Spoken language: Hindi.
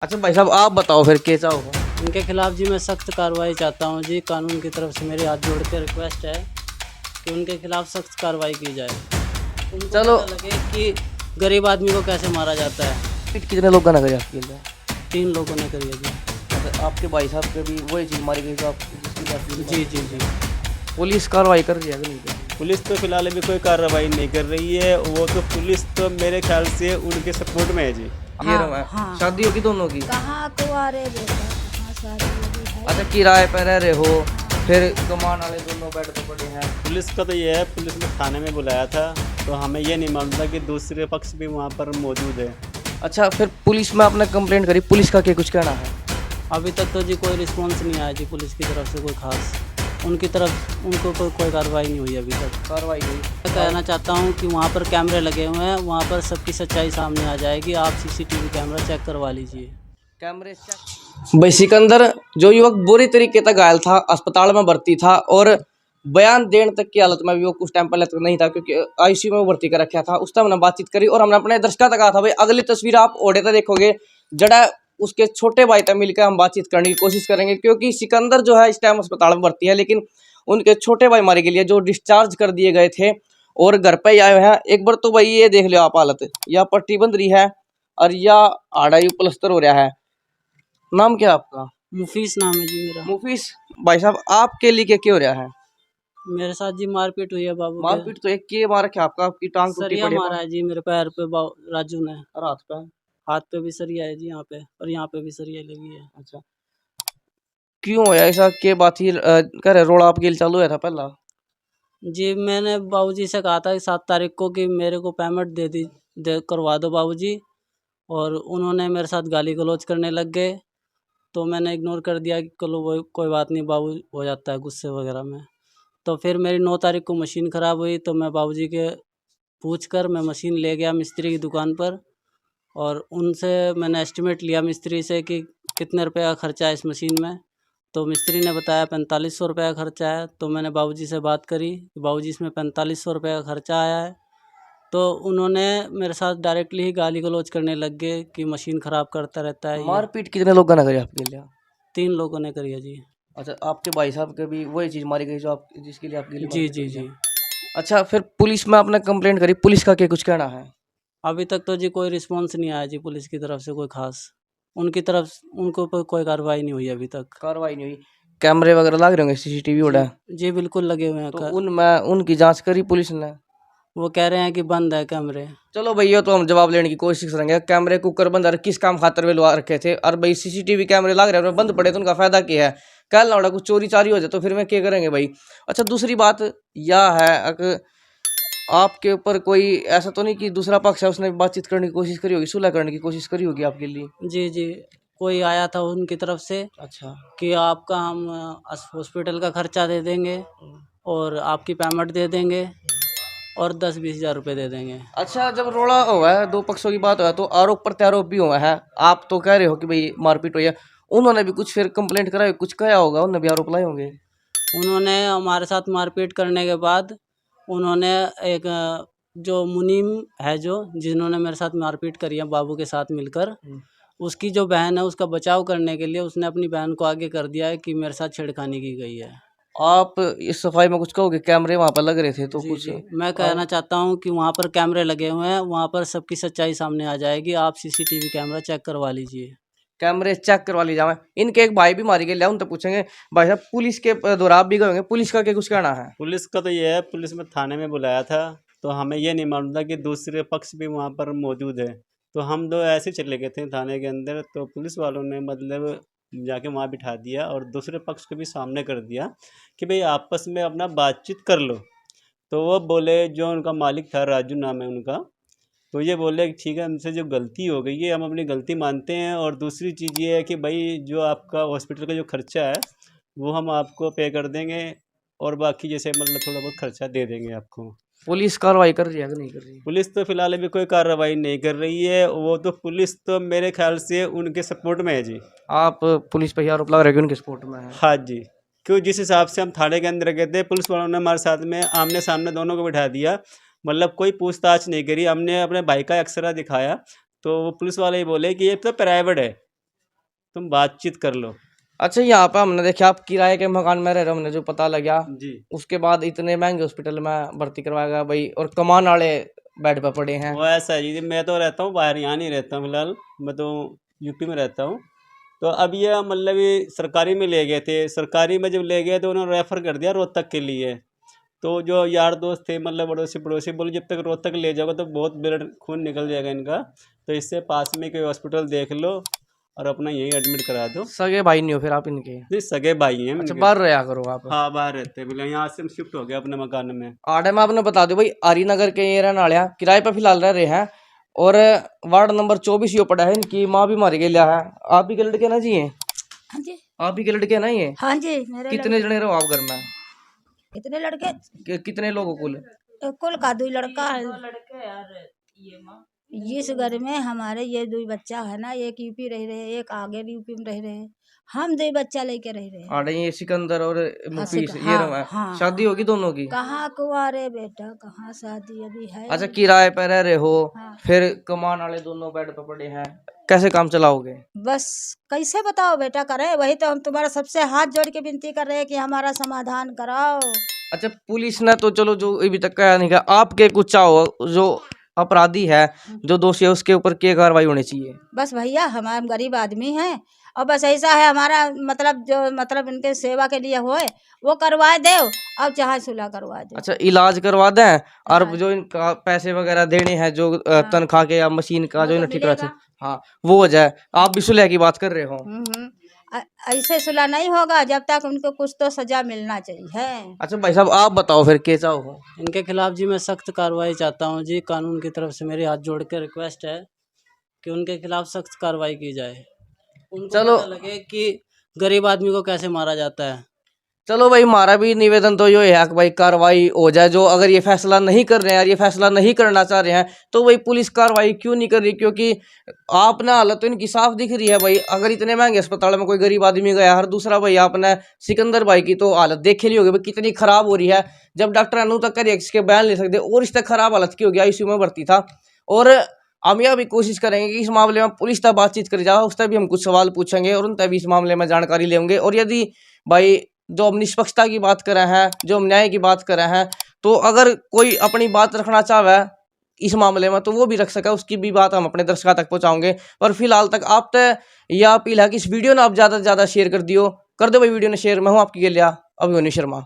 अच्छा भाई साहब आप बताओ फिर कैसा होगा। इनके खिलाफ जी मैं सख्त कार्रवाई चाहता हूँ जी। कानून की तरफ से मेरी हाथ जोड़ के रिक्वेस्ट है कि उनके खिलाफ सख्त कार्रवाई की जाए। उनको चलो पता लगे कि गरीब आदमी को कैसे मारा जाता है। कितने लोग गाना करे आपके लिए। 3 लोगों ने करी है जी। अच्छा आपके भाई साहब के भी वही चीज़ मारी गई जो आप जिसकी बात की जी जी जी। पुलिस कार्रवाई कर रही है कि नहीं कर रही? पुलिस तो फिलहाल अभी कोई कार्रवाई नहीं कर रही है। वो तो पुलिस तो मेरे ख्याल से उनके सपोर्ट में है जी। ये रहा है। हाँ। शादी होगी दोनों की। कहाँ कुआरे बेटा, कहाँ शादी होगी है। अच्छा किराए पर रह रहे हो फिर कमान वाले दोनों बेड पे पड़े हैं। पुलिस का तो ये है, पुलिस ने थाने में बुलाया था तो हमें ये नहीं मालूम था कि दूसरे पक्ष भी वहाँ पर मौजूद है। अच्छा फिर पुलिस में आपने कंप्लेंट करी, पुलिस का क्या कुछ कहना है। अभी तक तो जी कोई रिस्पॉन्स नहीं आया जी पुलिस की तरफ से कोई खास। उनकी तरफ उनको कोई कार्रवाई नहीं हुई अभी तक। कार्रवाई हुई। मैं कहना चाहता हूँ कि वहाँ पर कैमरे लगे हुए हैं, वहाँ पर सबकी सच्चाई सामने आ जाएगी। आप सीसीटीवी कैमरा चेक करवा लीजिए। कैमरे चेक। भाई सिकंदर जो युवक बुरी तरीके तक घायल था, अस्पताल में भर्ती था और बयान देने तक की हालत में भी वो कुछ टाइम पहले तक नहीं था क्योंकि आईसीयू में वो भर्ती कर रखा था। उस टाइम हमने बातचीत करी और हमने अपने दर्शकों तक कहा था भाई अगली तस्वीर आप ओढ़े तक देखोगे जड़ा उसके छोटे भाई तक मिलकर हम बातचीत करने की कोशिश करेंगे क्योंकि सिकंदर जो है इस टाइम अस्पताल में भर्ती है लेकिन उनके छोटे भाई मारे के लिए जो डिस्चार्ज कर दिए गए थे और घर पे ही आए हुए हैं। एक बार तो भाई ये देख लो आप हालत, या पट्टी बंध रही है और या आड़ा प्लस्तर हो रहा है। नाम क्या आपका। मुफीस नाम है जी मेरा। मुफीस भाई साहब आपके लिए क्या क्या हो रहा है। मेरे साथ जी मारपीट हुई है बाबू के। मारपीट तो एक के मार रखा आपका, आपकी टांग टूटी सरिया पड़ी मारा है जी मेरे पैर पे राजू ने। और हाथ पे। हाथ पे भी सरिया है जी यहाँ पे, और यहाँ पे भी सरिया लगी है। अच्छा क्यों होया ऐसा, के बात ही कह रहे रोड़ा आपके लिए चालू हुआ था पहला। जी मैंने बाबूजी से कहा था कि 7 तारीख को कि मेरे को पेमेंट दे करवा दो बाबूजी, और उन्होंने मेरे साथ गाली गलौज करने लग गए। तो मैंने इग्नोर कर दिया कि चलो वो कोई बात नहीं, बाबू हो जाता है गुस्से वगैरह में। तो फिर मेरी 9 तारीख को मशीन ख़राब हुई तो मैं बाबूजी के पूछ कर मैं मशीन ले गया मिस्त्री की दुकान पर, और उनसे मैंने एस्टिमेट लिया मिस्त्री से कि कितने रुपए का खर्चा है इस मशीन में। तो मिस्त्री ने बताया 4500 रुपये का खर्चा है। तो मैंने बाबूजी से बात करी कि बाबूजी इसमें 4500 रुपये का खर्चा आया है। तो उन्होंने मेरे साथ डायरेक्टली ही गाली गलौज करने लग गए कि मशीन ख़राब करता रहता है ये। मारपीट कितने लोग ना करे आपके लिए। 3 लोगों ने करी है जी। अच्छा आपके भाई साहब के भी वही चीज मारी गई जो आप जिसके लिए आपके लिए जी मारपीट जी हुई जी। है। अच्छा फिर पुलिस में आपने कंप्लेंट करी, पुलिस का क्या कुछ कहना है। अभी तक तो जी कोई रिस्पॉन्स नहीं आया जी पुलिस की तरफ से कोई खास। उनकी तरफ उनको पर कोई कार्रवाई नहीं हुई अभी तक। कार्रवाई नहीं हुई। कैमरे वगैरह लग रहे होंगे, सीसीटीवी उड़ा है। जी बिल्कुल लगे हुए हैं। तो उनमें उनकी जांच करी पुलिस ने। वो कह रहे हैं कि बंद है कैमरे। चलो भैया तो हम जवाब लेने की कोशिश करेंगे। कैमरे कुकर बंद किस काम खातर वे लगा रखे थे, और भाई सीसीटीवी कैमरे लग रहे हैं बंद पड़े तो उनका फायदा क्या है। कल ना कुछ चोरी चारी हो जाए तो फिर मैं क्या करेंगे भाई। अच्छा दूसरी बात यह है कि आपके ऊपर कोई ऐसा तो नहीं कि दूसरा पक्ष है उसने बातचीत करने की कोशिश करी होगी, सुलह करने की कोशिश करी होगी आपके लिए। जी जी। कोई आया था उनकी तरफ से अच्छा कि आपका हम हॉस्पिटल का खर्चा दे देंगे और आपकी पेमेंट दे देंगे और 10-20 हज़ार रुपये दे देंगे। अच्छा जब रोड़ा हुआ है दो पक्षों की बात हुआ है तो आरोप प्रत्यारोप भी हुआ है। आप तो कह रहे हो कि भाई मारपीट हुई है, उन्होंने भी कुछ फिर कंप्लेंट कराई, कुछ कहा होगा, उन्होंने भी आरोप लाए होंगे। उन्होंने हमारे साथ मारपीट करने के बाद उन्होंने एक जो मुनीम है जो जिन्होंने मेरे साथ मारपीट करी है बाबू के साथ मिलकर, उसकी जो बहन है उसका बचाव करने के लिए उसने अपनी बहन को आगे कर दिया है कि मेरे साथ छेड़खानी की गई है। आप इस सफाई में कुछ कहोगे, कैमरे वहाँ पर लग रहे थे तो जी कुछ। जी। मैं कहना चाहता हूँ कि वहाँ पर कैमरे लगे हुए हैं, वहाँ पर सबकी सच्चाई सामने आ जाएगी। आप सीसीटीवी कैमरा चेक करवा लीजिए। कैमरे चेक करवा ली जाए। इनके एक भाई भी मारी गए, उन तो पूछेंगे भाई साहब पुलिस के द्वारा आप भी गए होंगे, पुलिस का क्या कुछ कहना है। पुलिस का तो ये है, पुलिस में थाने में बुलाया था तो हमें ये नहीं मालूम था कि दूसरे पक्ष भी वहाँ पर मौजूद है। तो हम दो ऐसे चले गए थे थाने के अंदर, तो पुलिस वालों ने मतलब जाके वहाँ बिठा दिया और दूसरे पक्ष को भी सामने कर दिया कि भाई आपस में अपना बातचीत कर लो। तो वो बोले, जो उनका मालिक था राजू नाम है उनका, तो ये बोले कि ठीक है हमसे जो गलती हो गई है हम अपनी गलती मानते हैं, और दूसरी चीज़ ये है कि भाई जो आपका हॉस्पिटल का जो खर्चा है वो हम आपको पे कर देंगे, और बाकी जैसे मतलब थोड़ा बहुत खर्चा दे देंगे आपको। पुलिस कार्रवाई कर रही है कि नहीं कर रही। पुलिस तो फिलहाल अभी कोई कार्रवाई नहीं कर रही है। वो तो पुलिस तो मेरे ख्याल से उनके सपोर्ट में है जी। आप पुलिस पे ही आरोप लगा रहे हो कि उनके सपोर्ट में है। हाँ जी, क्यों जिस हिसाब से हम थाने के अंदर गए थे पुलिस वालों ने हमारे साथ में आमने सामने दोनों को बिठा दिया, मतलब कोई पूछताछ नहीं करी। हमने अपने भाई का एक्सरा दिखाया तो वो पुलिस वाले ही बोले कि ये तो प्राइवेट है, तुम बातचीत कर लो। अच्छा, यहाँ पे हमने देखा आप किराए के मकान में रह रहे हो, हमने जो पता लगा जी। उसके बाद इतने महंगे हॉस्पिटल में भर्ती करवाया गया भाई, और कमान वाले बेड पे पड़े हैं। वो ऐसा है जी, मैं तो रहता हूँ बाहर, यहाँ नहीं रहता हूँ फिलहाल, मैं तो यूपी में रहता हूँ। तो अब ये मतलब ये सरकारी में ले गए थे, सरकारी में जब ले गए तो उन्होंने रेफ़र कर दिया रोहतक के लिए। तो जो यार दोस्त थे मतलब अड़ोसी पड़ोसी बोले जब तक रोहतक ले जाओगे तो बहुत ब्लड खून निकल जाएगा इनका, तो इससे पास में कोई हॉस्पिटल देख लो और अपना यहीं एडमिट करा दो। सगे भाई नहीं हो फिर आप इनके? नहीं, सगे भाई हैं अच्छा, इनके। बाहर रहा करो आप? हाँ, बाहर रहते हैं, बोले यहाँ से हम शिफ्ट हो गए अपने मकान में। आड़े में आपने बता दो भाई, आरी नगर के ये रहने वाले हैं, किराए पर फिलहाल रह रहे हैं, और वार्ड नंबर 24 यो पड़ा है, इनकी माँ भी मारी गई है। आप ही के लड़के ना जी हैं? हाँ जी, आप ही के लड़के ना ये? हाँ जी, मेरे कितने जने रहो आप घर में? कितने लड़के? कितने लोगों कुल? कुल का 2 लड़का है। इस घर में हमारे ये 2 बच्चा है ना, एक यूपी रह रहे, एक आगे यूपी में रह रहे, हम 2 बच्चा लेके रह रहे हैं। आड़े ये सिकंदर और मुफीस ये हाँ, रहो हैं। हाँ, शादी होगी दोनों की? कहाँ कुंवारे बेटा, कहाँ शादी अभी है। अच्छा, किराए पर रह रहे हो, हाँ। फिर कमान वाले दोनों बेड पे पड़े हैं, कैसे काम चलाओगे? बस कैसे बताओ बेटा, करे वही तो हम तुम्हारा सबसे हाथ जोड़ के विनती कर रहे हैं कि हमारा समाधान कराओ। अच्छा, पुलिस ने तो चलो जो अभी तक कहा नहीं, कहा आपके कुछ चाहो जो अपराधी है, जो दोषी है, उसके ऊपर क्या कार्रवाई होनी चाहिए? बस भैया हम गरीब आदमी हैं और बस ऐसा है हमारा मतलब जो मतलब इनके सेवा के लिए होए वो करवा दे, अब चाहे सुलह करवा दे। अच्छा, इलाज करवा दें, और जो इनका पैसे वगैरह देने हैं जो तनख्वाह के या मशीन का जो तो इन्हें ठीक रहा मिलेगा। हाँ वो हो जाए। आप भी सुलह की बात कर रहे हो? ऐसे सुलह नहीं होगा जब तक उनको कुछ तो सजा मिलना चाहिए। अच्छा भाई साहब, आप बताओ फिर क्या चाहो? इनके खिलाफ जी मैं सख्त कार्रवाई चाहता हूँ जी, कानून की तरफ से मेरी हाथ जोड़ के रिक्वेस्ट है कि उनके खिलाफ सख्त कार्रवाई की जाए, उनको चलो। पता लगे कि गरीब आदमी को कैसे मारा जाता है। चलो भाई, हमारा भी निवेदन तो ये है कि भाई कार्रवाई हो जाए। जो अगर ये फैसला नहीं कर रहे हैं, ये फैसला नहीं करना चाह रहे हैं, तो भाई पुलिस कार्रवाई क्यों नहीं कर रही? क्योंकि आपने हालत तो इनकी साफ दिख रही है भाई। अगर इतने महंगे अस्पताल में कोई गरीब आदमी गया, हर दूसरा भाई आपने सिकंदर भाई की तो हालत देख ली होगी भाई कितनी खराब हो रही है। जब डॉक्टर अनु तक कर इसके बयान ले सकते, और इससे खराब हालत की होगी, आईसीयू में भर्ती था। और हम यह भी कोशिश करेंगे कि इस मामले में पुलिस तक बातचीत करी जाए, उस तक भी हम कुछ सवाल पूछेंगे और उन तक भी इस मामले में जानकारी लेंगे। और यदि भाई जो हम निष्पक्षता की बात कर रहे हैं, जो हम न्याय की बात कर रहे हैं, तो अगर कोई अपनी बात रखना चाहे इस मामले में तो वो भी रख सके, उसकी भी बात हम अपने दर्शकों तक पहुंचाओगे। पर फिलहाल तक आप तक यह अपील है कि इस वीडियो ने आप ज़्यादा से ज़्यादा शेयर कर दो भाई, वीडियो ने शेयर। मैं हूँ आपकी गलिया अभिमन्यु शर्मा।